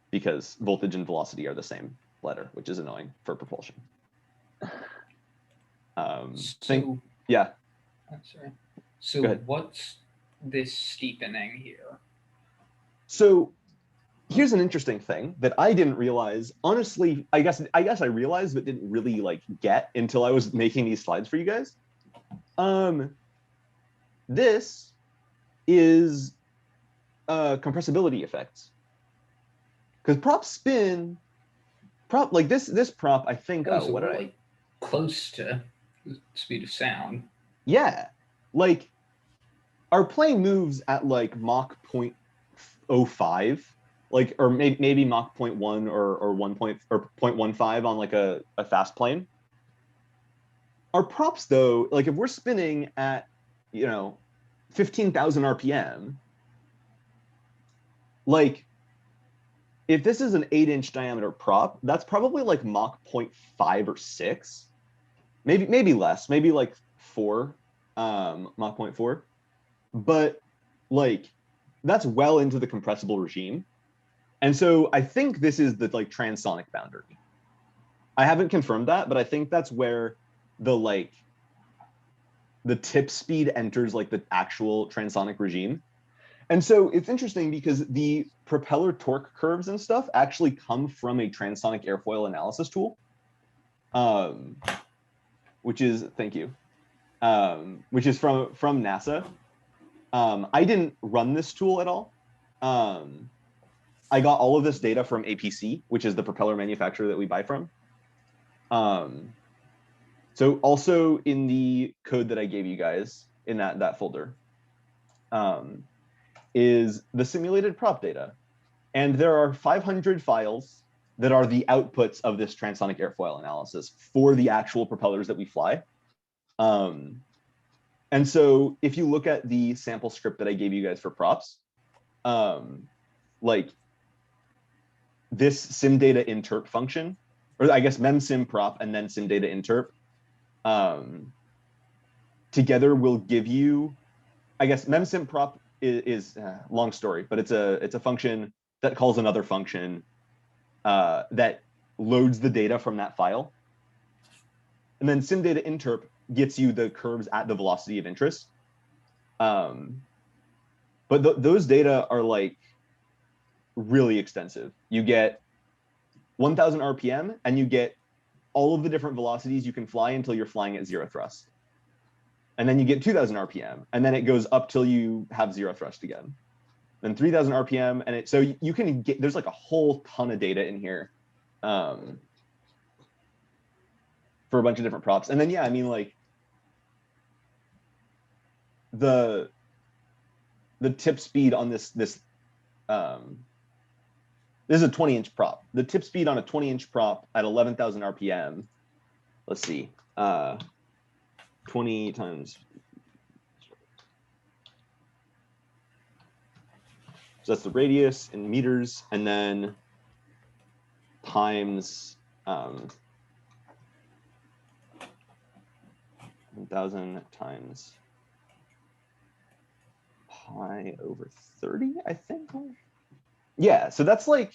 because voltage and velocity are the same letter, which is annoying for propulsion. Yeah. I'm sorry. So what's this steepening here? So here's an interesting thing that I didn't realize. Honestly, I guess I realized, but didn't really like get until I was making these slides for you guys. This is compressibility effects, because prop like this prop, I think. Oh, so what are like close to the speed of sound? Yeah, like our plane moves at like Mach 0.05, like, or maybe Mach 0.1 or 0.15 on like a fast plane. Our props, though, like if we're spinning at 15,000 RPM, like if this is an 8-inch diameter prop, that's probably like Mach 0.5 or 6, maybe less, maybe like 4, Mach 0.4. But like that's well into the compressible regime. And so I think this is the like transonic boundary. I haven't confirmed that, but I think that's where the tip speed enters like the actual transonic regime. And so it's interesting because the propeller torque curves and stuff actually come from a transonic airfoil analysis tool, which is, thank you, which is from NASA. I didn't run this tool at all. I got all of this data from APC, which is the propeller manufacturer that we buy from. So also in the code that I gave you guys in that folder is the simulated prop data. And there are 500 files that are the outputs of this transonic airfoil analysis for the actual propellers that we fly. And so if you look at the sample script that I gave you guys for props, like this sim data interp function, or I guess mem sim prop and then sim data interp, together will give you, I guess mem sim prop is long story, but it's a function that calls another function that loads the data from that file. And then sim data interp gets you the curves at the velocity of interest. But those data are like really extensive. You get 1,000 RPM and you get all of the different velocities you can fly until you're flying at 0 thrust. And then you get 2,000 RPM, and then it goes up till you have 0 thrust again. Then 3,000 RPM, and so you can get, there's like a whole ton of data in here for a bunch of different props. And then, yeah, I mean, like the tip speed on this is a 20-inch prop. The tip speed on a 20-inch prop at 11,000 RPM, let's see, 20 times. So that's the radius in meters, and then times 1,000 times pi over 30, I think. Yeah, so that's like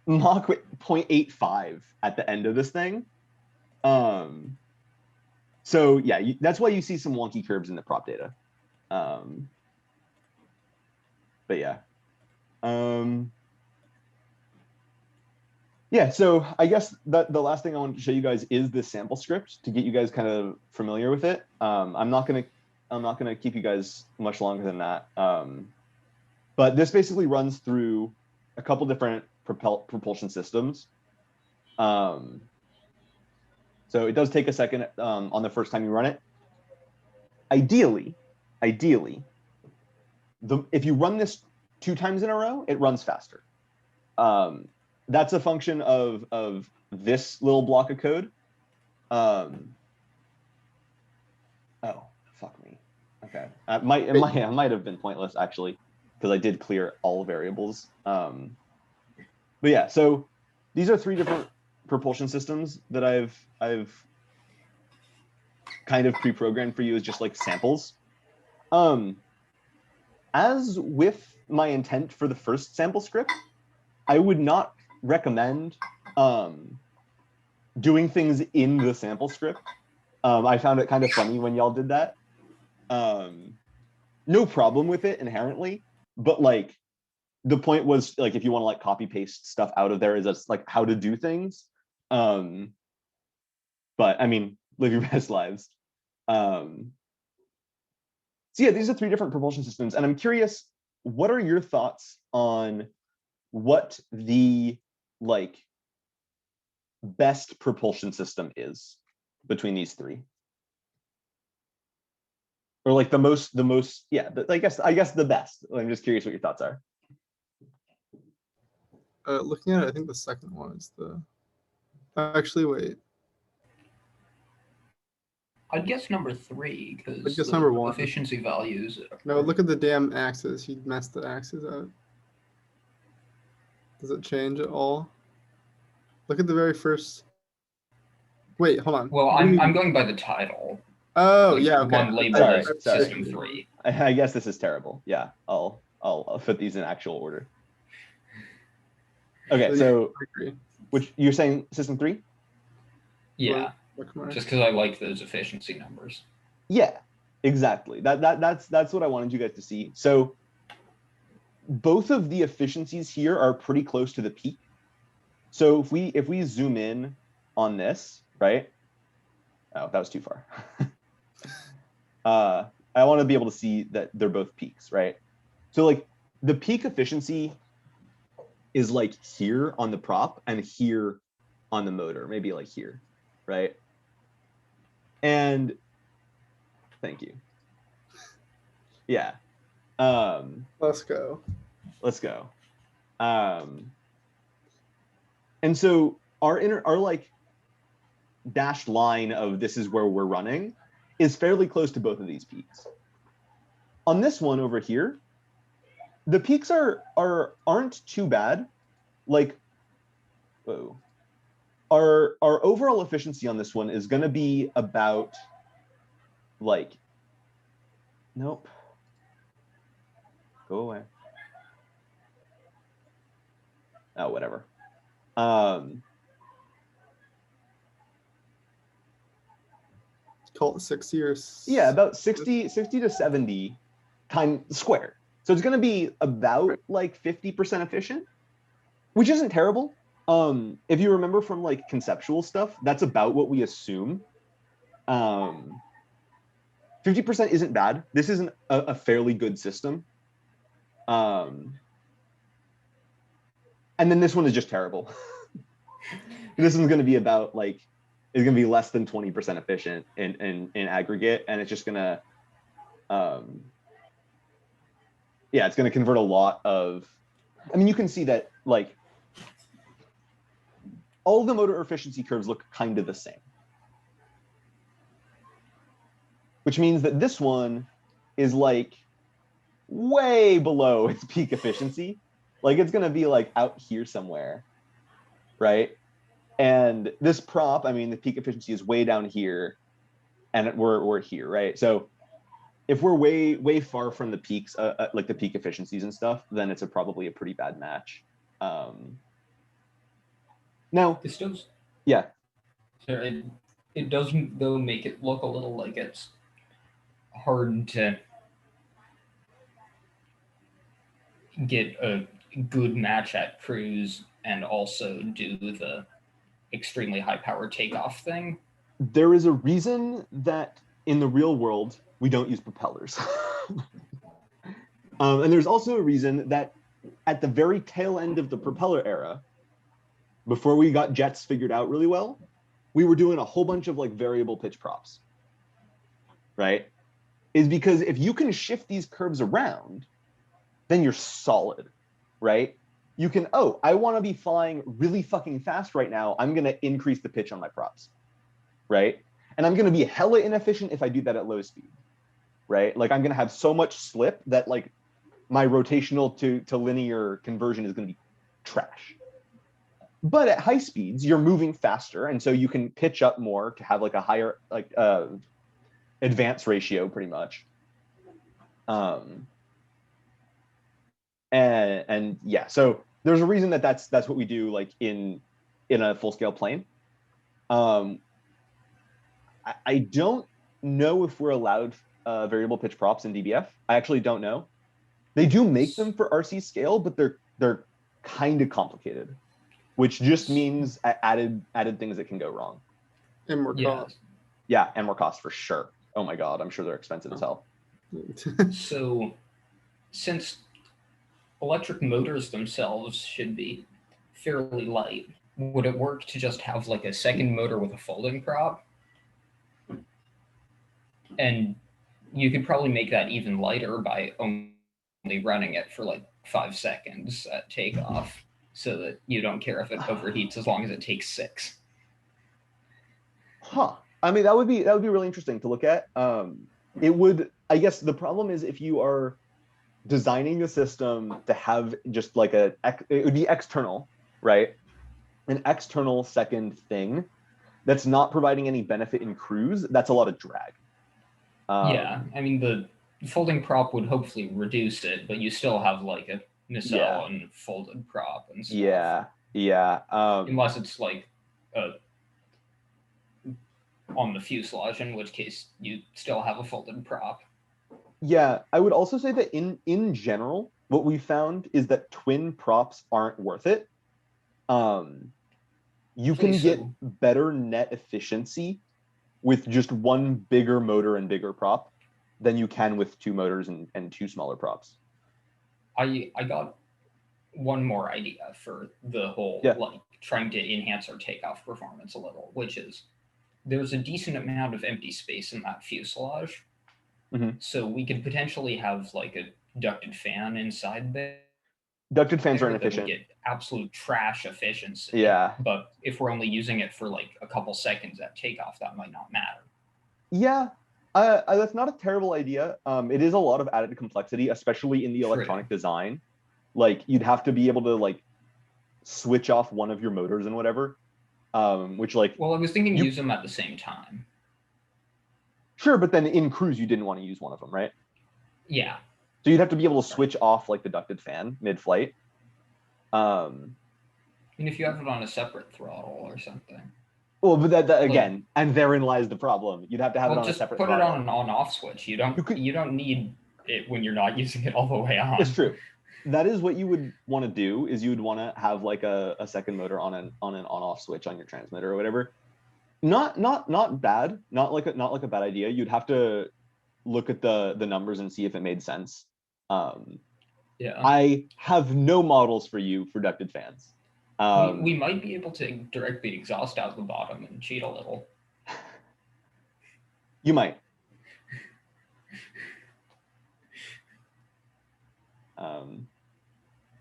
Mach 0.85 at the end of this thing. So yeah, that's why you see some wonky curves in the prop data. But yeah. Yeah, so I guess that the last thing I wanted to show you guys is this sample script to get you guys kind of familiar with it. I'm not gonna keep you guys much longer than that. But this basically runs through a couple different propulsion systems. So it does take a second on the first time you run it. Ideally, if you run this 2 times in a row, it runs faster. That's a function of this little block of code. Oh, fuck me. Okay, it might have been pointless actually, because I did clear all variables. But yeah, so these are 3 different propulsion systems that I've kind of pre-programmed for you as just like samples. As with my intent for the first sample script, I would not recommend doing things in the sample script. I found it kind of funny when y'all did that. No problem with it inherently, but like the point was like if you want to like copy paste stuff out of there is just like how to do things. But I mean, live your best lives. So yeah, these are 3 different propulsion systems, and I'm curious, what are your thoughts on what the like best propulsion system is between these 3? Or like the most, yeah, I guess the best. I'm just curious what your thoughts are. Looking at it, I think the second one is the. Actually, wait. I'd guess number 3 because I'd guess the number 1. efficiency values. No, look at the damn axis. He messed the axis up. Does it change at all? Look at the very first. Wait, hold on. Well, I'm going by the title. Oh Like, yeah, the okay. one labeled as Sorry. System 3. I guess this is terrible. Yeah, I'll put these in actual order. Okay, so I agree. which you're saying system 3? Yeah, Look, just because I like those efficiency numbers. Yeah, exactly. That's what I wanted you guys to see. So both of the efficiencies here are pretty close to the peak. So if we zoom in on this, right? Oh, that was too far. I want to be able to see that they're both peaks, right? So like the peak efficiency is like here on the prop and here on the motor, maybe like here, right? And thank you. Yeah. Let's go. Let's go. And so our like dashed line of this is where we're running is fairly close to both of these peaks. On this one over here, the peaks aren't too bad. Like, whoa. Our overall efficiency on this one is going to be about like, nope. Go away. Oh, whatever. Call it 60 or yeah, about 60 to 70 times squared. So it's going to be about like 50% efficient, which isn't terrible. If you remember from like conceptual stuff, that's about what we assume. 50% isn't bad. This isn't a fairly good system. And then this one is just terrible. This one's going to be about like, it's going to be less than 20% efficient in aggregate. And it's just going to, yeah, it's going to convert a lot of, I mean, you can see that like all the motor efficiency curves look kind of the same. Which means that this one is like way below its peak efficiency. Like it's going to be like out here somewhere, right? And this prop, I mean, the peak efficiency is way down here and we're here, right? So if we're way far from the peaks, like the peak efficiencies and stuff, then it's probably a pretty bad match. Now, This does. Yeah. It does though make it look a little like it's hard to get a good match at cruise and also do the extremely high power takeoff thing. There is a reason that in the real world we don't use propellers. And there's also a reason that at the very tail end of the propeller era, before we got jets figured out really well, we were doing a whole bunch of like variable pitch props, right? Is because if you can shift these curves around, then you're solid, right? You can, oh, I want to be flying really fucking fast right now. I'm going to increase the pitch on my props, right? And I'm going to be hella inefficient if I do that at low speed, right? Like I'm going to have so much slip that like my rotational to linear conversion is going to be trash. But at high speeds, you're moving faster. And so you can pitch up more to have like a higher like advance ratio pretty much. And yeah, so there's a reason that that's what we do like in a full scale plane. I don't know if we're allowed variable pitch props in DBF. I actually don't know. They do make them for RC scale, but they're kind of complicated, which just means added things that can go wrong. And more Yeah. cost. Yeah, and more cost for sure. Oh my god, I'm sure they're expensive as hell. So, since electric motors themselves should be fairly light, would it work to just have like a second motor with a folding prop? And you could probably make that even lighter by only running it for like 5 seconds at takeoff, so that you don't care if it overheats as long as it takes 6. Huh. I mean, that would be really interesting to look at. It would, I guess the problem is if you are designing a system to have just like it would be external, right? An external second thing that's not providing any benefit in cruise, that's a lot of drag. Yeah, I mean, the folding prop would hopefully reduce it, but you still have like a nacelle and folded prop and stuff. Yeah. Unless it's like on the fuselage, in which case you still have a folded prop. Yeah, I would also say that in general, what we found is that twin props aren't worth it. You can get better net efficiency with just one bigger motor and bigger prop than you can with 2 motors and 2 smaller props. I got one more idea for the whole like trying to enhance our takeoff performance a little, which is there's a decent amount of empty space in that fuselage. So we could potentially have like a ducted fan inside there. Ducted fans are inefficient. Get absolute trash efficiency. Yeah. But if we're only using it for like a couple seconds at takeoff, that might not matter. Yeah. That's not a terrible idea. It is a lot of added complexity, especially in the electronic design. Like you'd have to be able to like switch off one of your motors and whatever. Which like. Well, I was thinking use them at the same time. Sure, but then in cruise you didn't want to use one of them, right? Yeah. So you'd have to be able to switch off like the ducted fan mid-flight. I mean, if you have it on a separate throttle or something. Well, but that again, and therein lies the problem. You'd have to have it on a separate throttle. Put it on an on-off switch. You don't need it when you're not using it all the way on. It's true. That is what you would want to do. Is you would want to have like a second motor on an on-off switch on your transmitter or whatever. Not bad. Not like a bad idea. You'd have to look at the numbers and see if it made sense. I have no models for you for ducted fans. We might be able to direct the exhaust out the bottom and cheat a little. You might.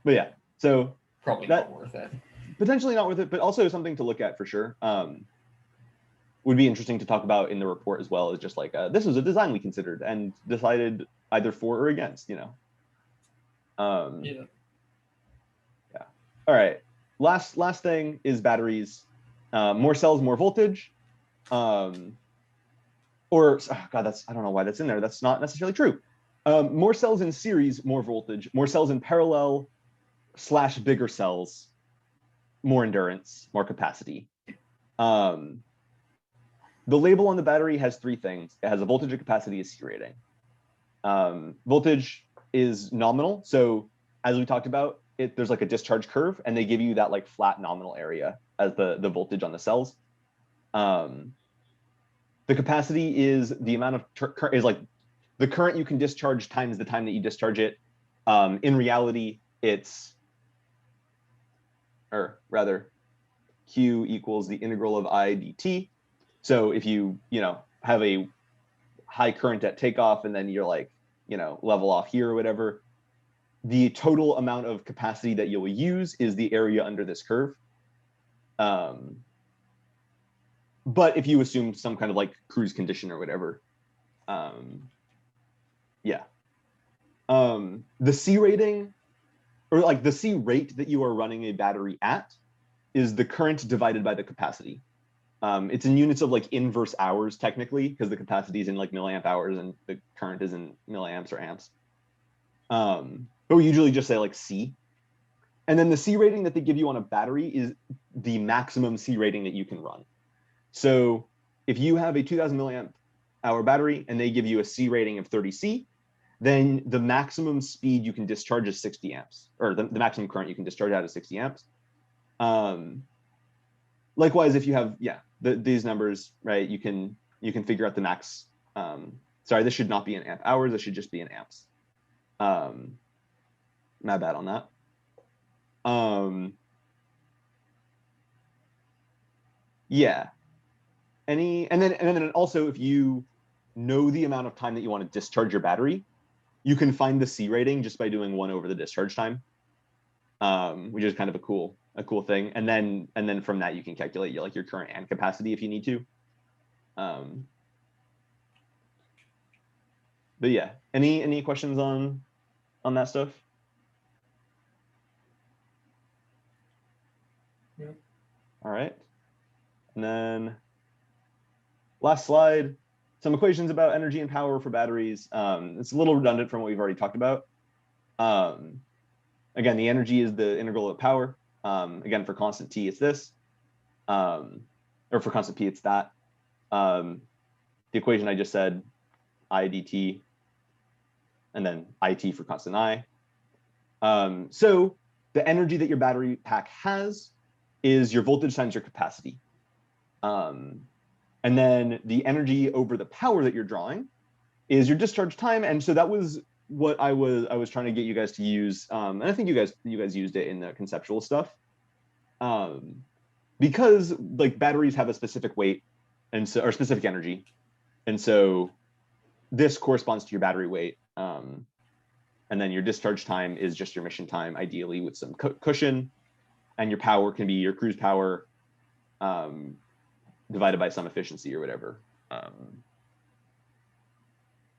But yeah, so probably not worth it. Potentially not worth it, but also something to look at for sure. Would be interesting to talk about in the report as well, is just like this was a design we considered and decided either for or against, you know. Yeah. All right. Last thing is batteries. More cells, more voltage. I don't know why that's in there. That's not necessarily true. More cells in series, more voltage. More cells in parallel / bigger cells, more endurance, more capacity. The label on the battery has 3 things. It has a voltage, a capacity, a C rating. Voltage is nominal. So as we talked about, there's like a discharge curve, and they give you that like flat nominal area as the voltage on the cells. The capacity is the amount of is like the current you can discharge times the time that you discharge it. In reality, it's, or rather, Q equals the integral of I dt. So if you have a high current at takeoff and then you're like, level off here or whatever, the total amount of capacity that you'll use is the area under this curve. But if you assume some kind of like cruise condition or whatever, the C rating, or like the C rate that you are running a battery at, is the current divided by the capacity. It's in units of like inverse hours technically, because the capacity is in like milliamp hours and the current is in milliamps or amps. But we usually just say like C. And then the C rating that they give you on a battery is the maximum C rating that you can run. So if you have a 2000 milliamp hour battery and they give you a C rating of 30C, then the maximum speed you can discharge is 60 amps, or the maximum current you can discharge out is 60 amps. Likewise, if you have, these numbers, right, you can figure out the max. Sorry, this should not be in amp hours. This should just be in amps. My bad on that. Yeah. And then also, if you know the amount of time that you want to discharge your battery, you can find the C rating just by doing 1 over the discharge time, which is kind of a cool thing. And then from that you can calculate your current and capacity if you need to. But yeah, any questions on that stuff? Yeah. All right. And then last slide, some equations about energy and power for batteries. It's a little redundant from what we've already talked about. Again, the energy is the integral of power. Again, for constant T, it's this. Or for constant P, it's that. The equation I just said, I dt, and then IT for constant I. So the energy that your battery pack has is your voltage times your capacity. And then the energy over the power that you're drawing is your discharge time. And so that was what I was trying to get you guys to use. And I think you guys used it in the conceptual stuff. Because like batteries have a specific weight and so, or specific energy. And so this corresponds to your battery weight. And then your discharge time is just your mission time, ideally with some cushion. And your power can be your cruise power divided by some efficiency or whatever.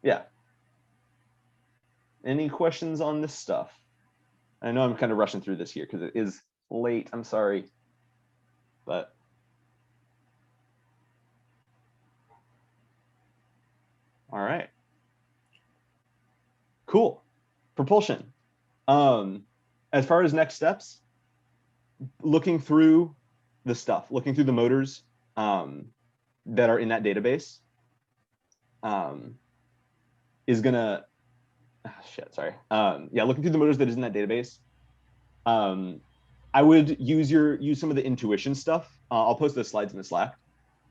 Yeah. Any questions on this stuff? I know I'm kind of rushing through this here because it is late. I'm sorry. But all right. Cool. Propulsion. As far as next steps, looking through the stuff, looking through the motors that are in that database is gonna, looking through the motors that is in that database. I would use some of the intuition stuff. I'll post those slides in the Slack.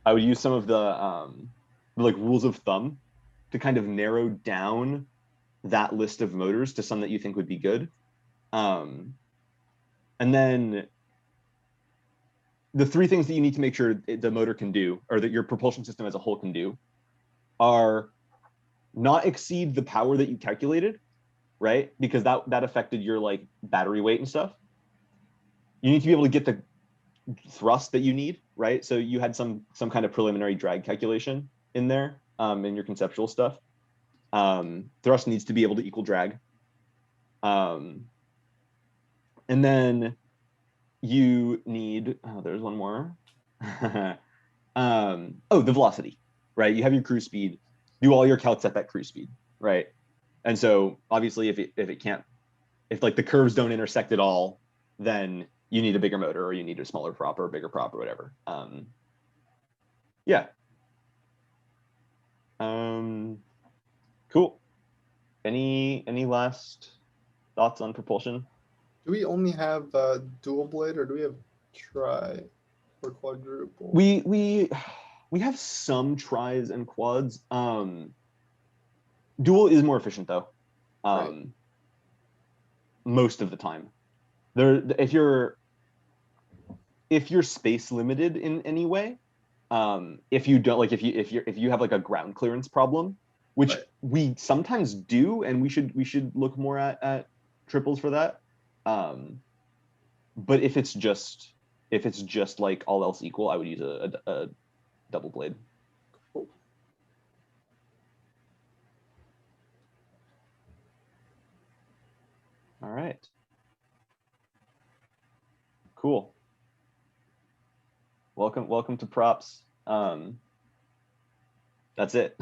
I would use some of the like rules of thumb to kind of narrow down that list of motors to some that you think would be good. And then the 3 things that you need to make sure the motor can do, or that your propulsion system as a whole can do, are not exceed the power that you calculated, right? Because that affected your like battery weight and stuff. You need to be able to get the thrust that you need, right? So you had some kind of preliminary drag calculation in there in your conceptual stuff. Thrust needs to be able to equal drag. And then you need, there's one more. The velocity, right? You have your cruise speed, do all your calcs at that cruise speed, right? And so obviously if like the curves don't intersect at all, then you need a bigger motor, or you need a smaller prop or a bigger prop or whatever. Yeah. Cool. Any last thoughts on propulsion? Do we only have dual blade, or do we have tri or quadruple? We have some tris and quads. Dual is more efficient though. Right. Most of the time. If you're space limited in any way, if you don't like, if you have like a ground clearance problem, which Right. we sometimes do, and we should look more at triples for that. But if it's just like all else equal, I would use a double blade. Cool. All right. Cool. Welcome to props. That's it.